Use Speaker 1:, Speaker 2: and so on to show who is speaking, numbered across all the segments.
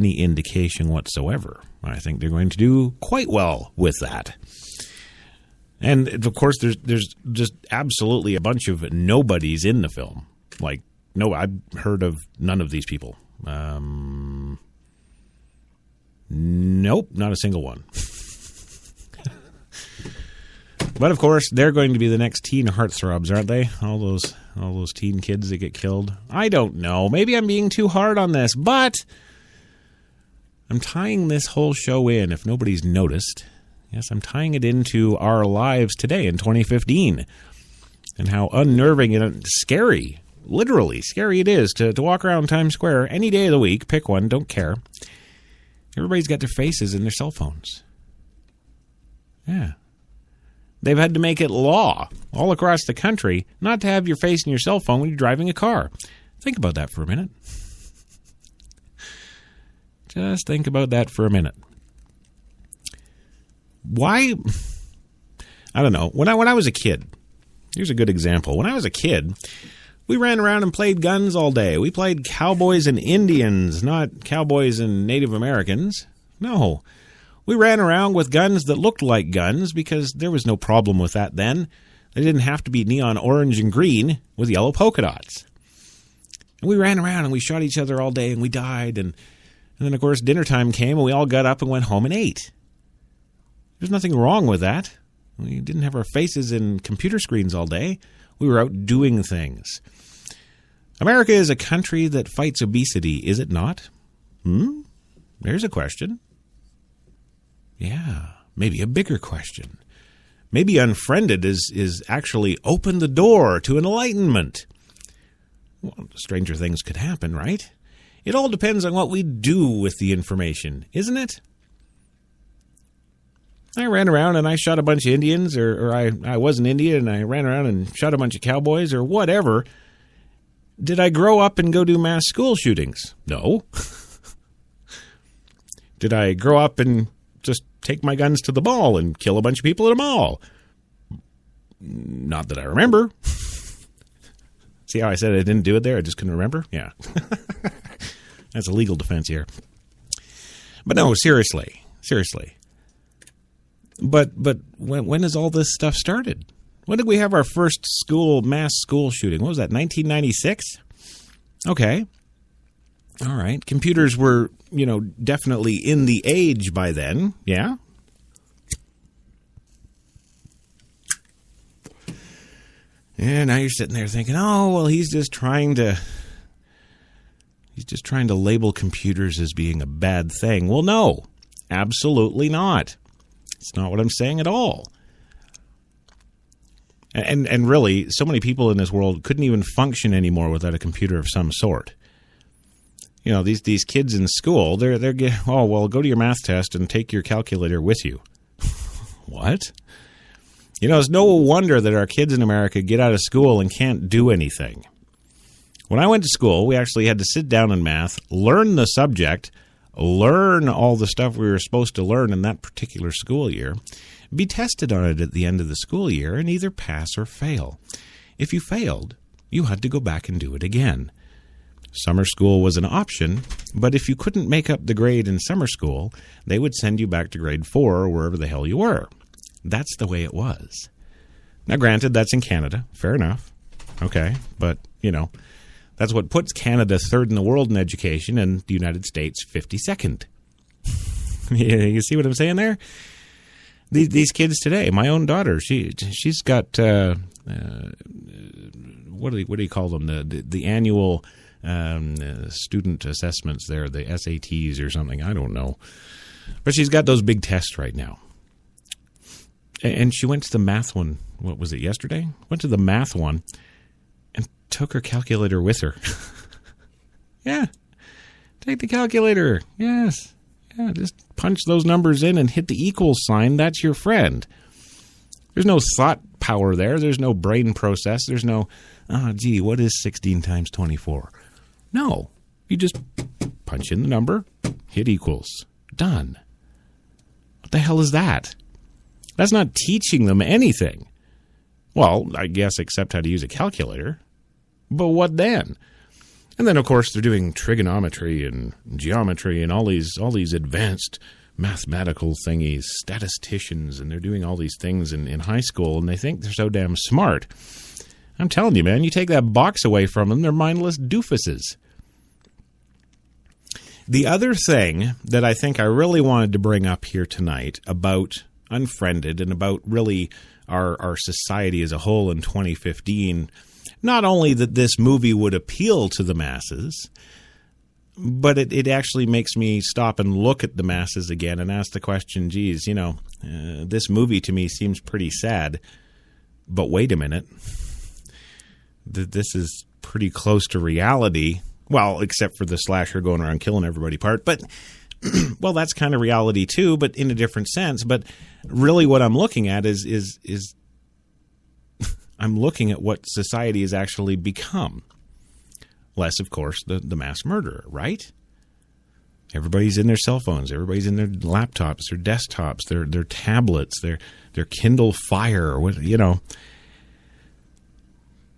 Speaker 1: any indication whatsoever. I think they're going to do quite well with that. And, of course, there's just absolutely a bunch of nobodies in the film. Like, no, I've heard of none of these people. Nope, not a single one. But, of course, they're going to be the next teen heartthrobs, aren't they? All those teen kids that get killed. I don't know. Maybe I'm being too hard on this, but I'm tying this whole show in, if nobody's noticed. Yes, I'm tying it into our lives today in 2015 and how unnerving and scary, literally scary it is to walk around Times Square any day of the week. Pick one, don't care. Everybody's got their faces in their cell phones. Yeah. They've had to make it law all across the country not to have your face in your cell phone when you're driving a car. Think about that for a minute. Just think about that for a minute. Why? I don't know. When I was a kid, here's a good example. When I was a kid, we ran around and played guns all day. We played cowboys and Indians, not cowboys and Native Americans. No. We ran around with guns that looked like guns because there was no problem with that then. They didn't have to be neon orange and green with yellow polka dots. And we ran around and we shot each other all day and we died. And then, of course, dinner time came and we all got up and went home and ate. There's nothing wrong with that. We didn't have our faces in computer screens all day. We were out doing things. America is a country that fights obesity, is it not? There's a question. Yeah, maybe a bigger question. Maybe Unfriended is actually opened the door to enlightenment. Well, stranger things could happen, right? It all depends on what we do with the information, isn't it? I ran around and I shot a bunch of Indians, or I was an Indian and I ran around and shot a bunch of cowboys or whatever. Did I grow up and go do mass school shootings? No. Did I grow up and just take my guns to the mall and kill a bunch of people at a mall? Not that I remember. See how I said I didn't do it there? I just couldn't remember? Yeah. That's a legal defense here. But no, seriously. But when has all this stuff started? When did we have our first mass school shooting? What was that, 1996? Okay. All right. Computers were, definitely in the age by then. Yeah. And now you're sitting there thinking, oh, well, he's just trying to label computers as being a bad thing. Well, no, absolutely not. It's not what I'm saying at all. And really, so many people in this world couldn't even function anymore without a computer of some sort. These kids in school, go to your math test and take your calculator with you. What? It's no wonder that our kids in America get out of school and can't do anything. When I went to school, we actually had to sit down in math, learn the subject, learn all the stuff we were supposed to learn in that particular school year, be tested on it at the end of the school year, and either pass or fail. If you failed, you had to go back and do it again. Summer school was an option, but if you couldn't make up the grade in summer school, they would send you back to grade 4 or wherever the hell you were. That's the way it was. Now, granted, that's in Canada. Fair enough. Okay, but, that's what puts Canada third in the world in education and the United States 52nd. You see what I'm saying there? These kids today, my own daughter, she's got, what do you call them? The annual student assessments there, the SATs or something. I don't know. But she's got those big tests right now. And she went to the math one, what was it, yesterday? Went to the math one and took her calculator with her. Yeah. Take the calculator. Yes. Yeah, just punch those numbers in and hit the equals sign. That's your friend. There's no thought power there. There's no brain process. There's no, what is 16 times 24? No. You just punch in the number, hit equals. Done. What the hell is that? That's not teaching them anything. Well, I guess except how to use a calculator. But what then? And then, of course, they're doing trigonometry and geometry and all these advanced mathematical thingies, statisticians, and they're doing all these things in high school, and they think they're so damn smart. I'm telling you, man, you take that box away from them, they're mindless doofuses. The other thing that I think I really wanted to bring up here tonight about Unfriended and about really our society as a whole in 2015, not only that this movie would appeal to the masses, but it actually makes me stop and look at the masses again and ask the question, geez, this movie to me seems pretty sad, but wait a minute. This is pretty close to reality. Well, except for the slasher going around killing everybody part. But, well, that's kind of reality too, but in a different sense. But really what I'm looking at is I'm looking at what society has actually become. Less, of course, the mass murderer, right? Everybody's in their cell phones. Everybody's in their laptops, their desktops, their tablets, their Kindle Fire,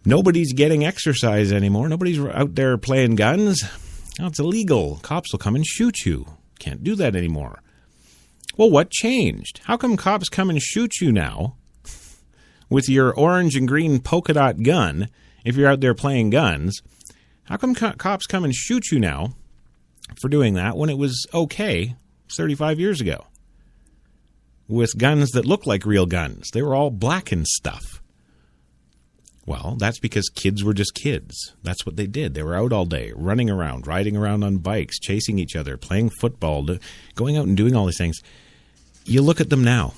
Speaker 1: Nobody's getting exercise anymore. Nobody's out there playing guns. Oh, it's illegal. Cops will come and shoot you. Can't do that anymore. Well, what changed? How come cops come and shoot you now with your orange and green polka dot gun if you're out there playing guns? How come cops come and shoot you now for doing that when it was okay 35 years ago with guns that look like real guns? They were all black and stuff. Well, that's because kids were just kids. That's what they did. They were out all day, running around, riding around on bikes, chasing each other, playing football, going out and doing all these things. You look at them now.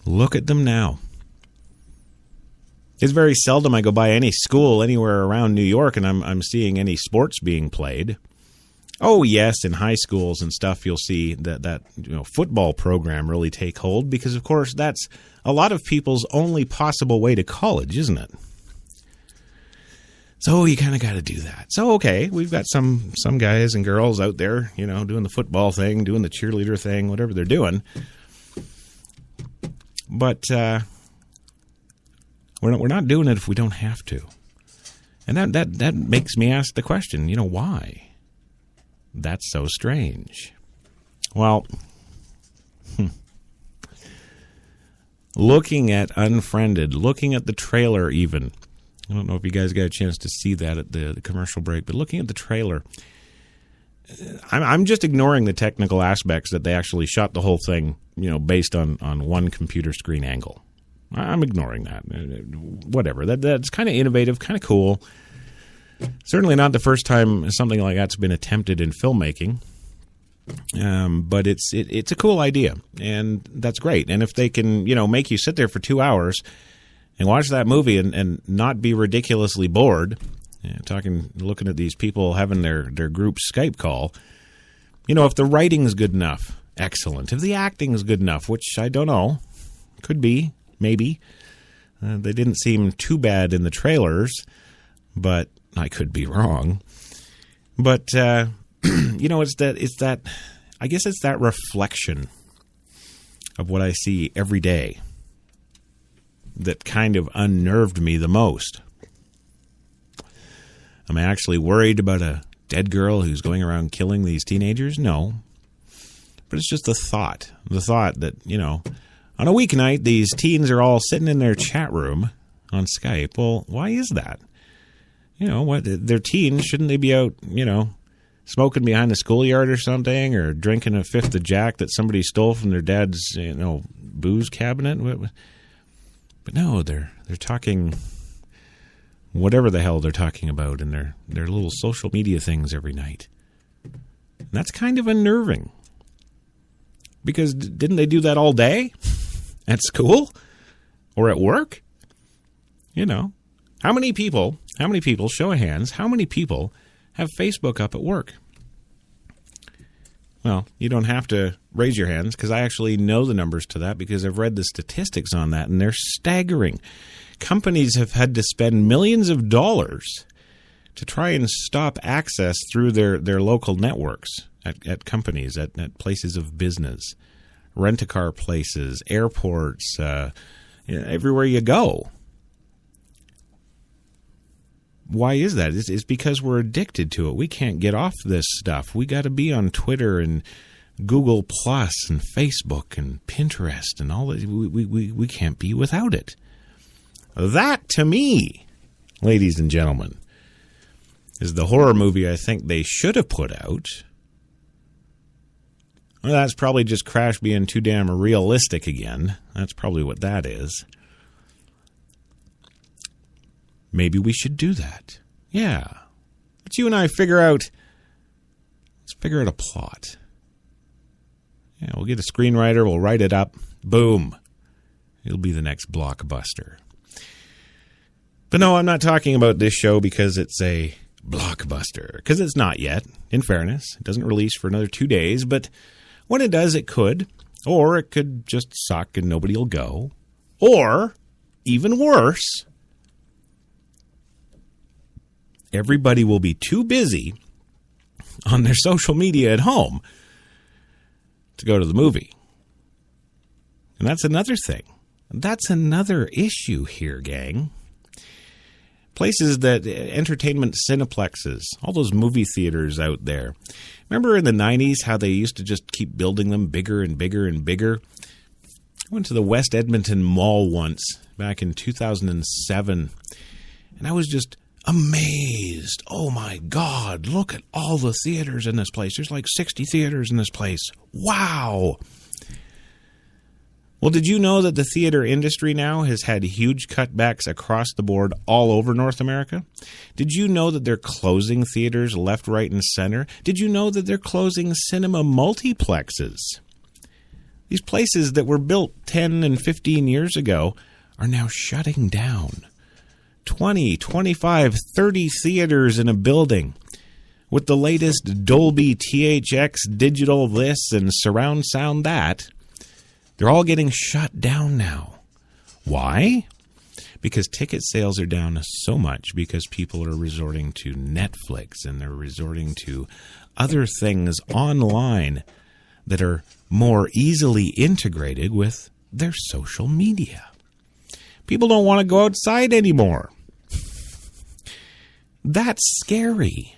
Speaker 1: Look at them now. It's very seldom I go by any school anywhere around New York and I'm seeing any sports being played. Oh, yes, in high schools and stuff, you'll see that football program really take hold because, of course, that's a lot of people's only possible way to college, isn't it? So you kind of got to do that. So, okay, we've got some guys and girls out there, doing the football thing, doing the cheerleader thing, whatever they're doing. But we're not doing it if we don't have to. And that makes me ask the question, why? That's so strange. Well, looking at Unfriended, looking at the trailer even, I don't know if you guys got a chance to see that at the commercial break, but looking at the trailer, I'm just ignoring the technical aspects that they actually shot the whole thing, based on one computer screen angle. I'm ignoring that. Whatever. That's kind of innovative, kind of cool. Certainly not the first time something like that's been attempted in filmmaking, but it's a cool idea, and that's great. And if they can, make you sit there for 2 hours and watch that movie and not be ridiculously bored, looking at these people having their group Skype call, if the writing's good enough, excellent. If the acting's good enough, which I don't know, could be, maybe. They didn't seem too bad in the trailers, but I could be wrong. But, it's that, I guess it's that reflection of what I see every day that kind of unnerved me the most. Am I actually worried about a dead girl who's going around killing these teenagers? No. But it's just the thought that, on a weeknight, these teens are all sitting in their chat room on Skype. Well, why is that? What? They're teens. Shouldn't they be out, smoking behind the schoolyard or something, or drinking a fifth of Jack that somebody stole from their dad's, booze cabinet? But no, they're talking whatever the hell they're talking about in their little social media things every night. And that's kind of unnerving. Because didn't they do that all day at school or at work? How many people, show of hands, how many people have Facebook up at work? Well, you don't have to raise your hands because I actually know the numbers to that because I've read the statistics on that, and they're staggering. Companies have had to spend millions of dollars to try and stop access through their local networks at companies, at places of business, rent-a-car places, airports, everywhere you go. why is that? It's because we're addicted to it. We can't get off this stuff. We got to be on Twitter and Google Plus and Facebook and Pinterest and all that. We can't be without it. That, to me, ladies and gentlemen, is the horror movie I think they should have put out. Well, that's probably just Crash being too damn realistic again. That's probably what that is. Maybe we should do that. Yeah. Let's you and I figure out a plot. Yeah, we'll get a screenwriter, we'll write it up. Boom. It'll be the next blockbuster. But no, I'm not talking about this show because it's a blockbuster. Because it's not yet, in fairness. It doesn't release for another 2 days, but when it does, it could. Or it could just suck and nobody will go. Or, even worse, everybody will be too busy on their social media at home to go to the movie. And that's another thing. That's another issue here, gang. Places that entertainment cineplexes, all those movie theaters out there. Remember in the 90s how they used to just keep building them bigger and bigger and bigger? I went to the West Edmonton Mall once back in 2007, and I was just amazed. Oh my God, look at all the theaters in this place. There's like 60 theaters in this place. Wow. Well, did you know that the theater industry now has had huge cutbacks across the board all over North America? Did you know that they're closing theaters left, right, and center? Did you know that they're closing cinema multiplexes? These places that were built 10 and 15 years ago are now shutting down. 20, 25, 30 theaters in a building with the latest Dolby THX digital this and surround sound that. They're all getting shut down now. Why? Because ticket sales are down so much because people are resorting to Netflix and they're resorting to other things online that are more easily integrated with their social media. People don't want to go outside anymore. That's scary.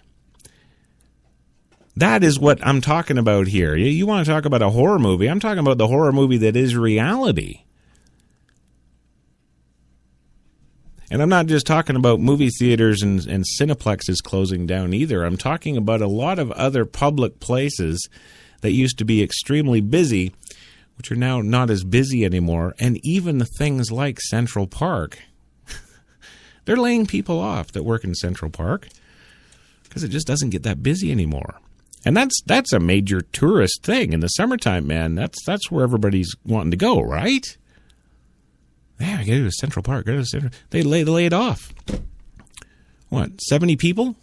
Speaker 1: That is what I'm talking about here. You want to talk about a horror movie? I'm talking about the horror movie that is reality. And I'm not just talking about movie theaters and cineplexes closing down either. I'm talking about a lot of other public places that used to be extremely busy, which are now not as busy anymore. And even things like Central Park. They're laying people off that work in Central Park because it just doesn't get that busy anymore. And that's a major tourist thing in the summertime, man. That's where everybody's wanting to go, right? Yeah, I got to go to Central Park. They lay it off. What, 70 people?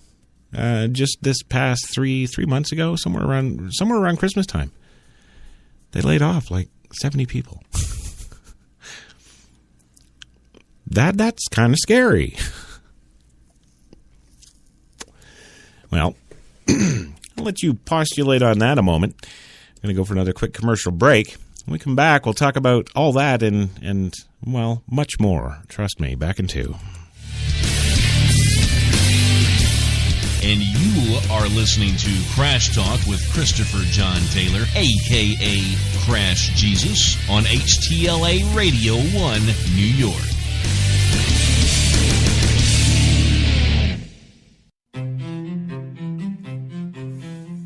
Speaker 1: Just this past three months ago, somewhere around Christmas time. They laid off like 70 people. That's kind of scary. Well, I'll let you postulate on that a moment. I'm going to go for another quick commercial break. When we come back, we'll talk about all that and well, much more. Trust me, back in 2.
Speaker 2: And you are listening to Crash Talk with Christopher John Taylor, a.k.a. Crash Jesus, on HTLA Radio 1, New York.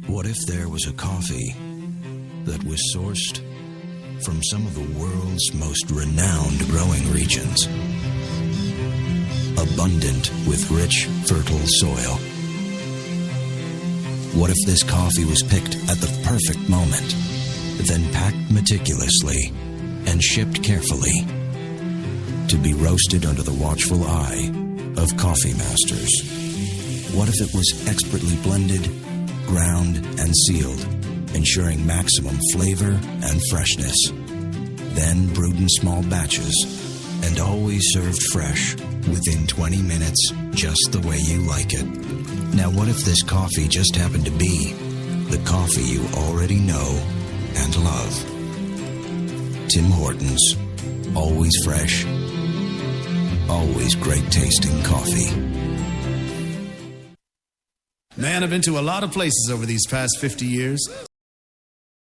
Speaker 3: What if there was a coffee that was sourced from some of the world's most renowned growing regions, abundant with rich, fertile soil? What if this coffee was picked at the perfect moment, then packed meticulously and shipped carefully to be roasted under the watchful eye of coffee masters? What if it was expertly blended, ground, and sealed, ensuring maximum flavor and freshness, then brewed in small batches and always served fresh within 20 minutes, just the way you like it? Now, what if this coffee just happened to be the coffee you already know and love? Tim Hortons. Always fresh, always great tasting coffee.
Speaker 4: Man, I've been to a lot of places over these past 50 years.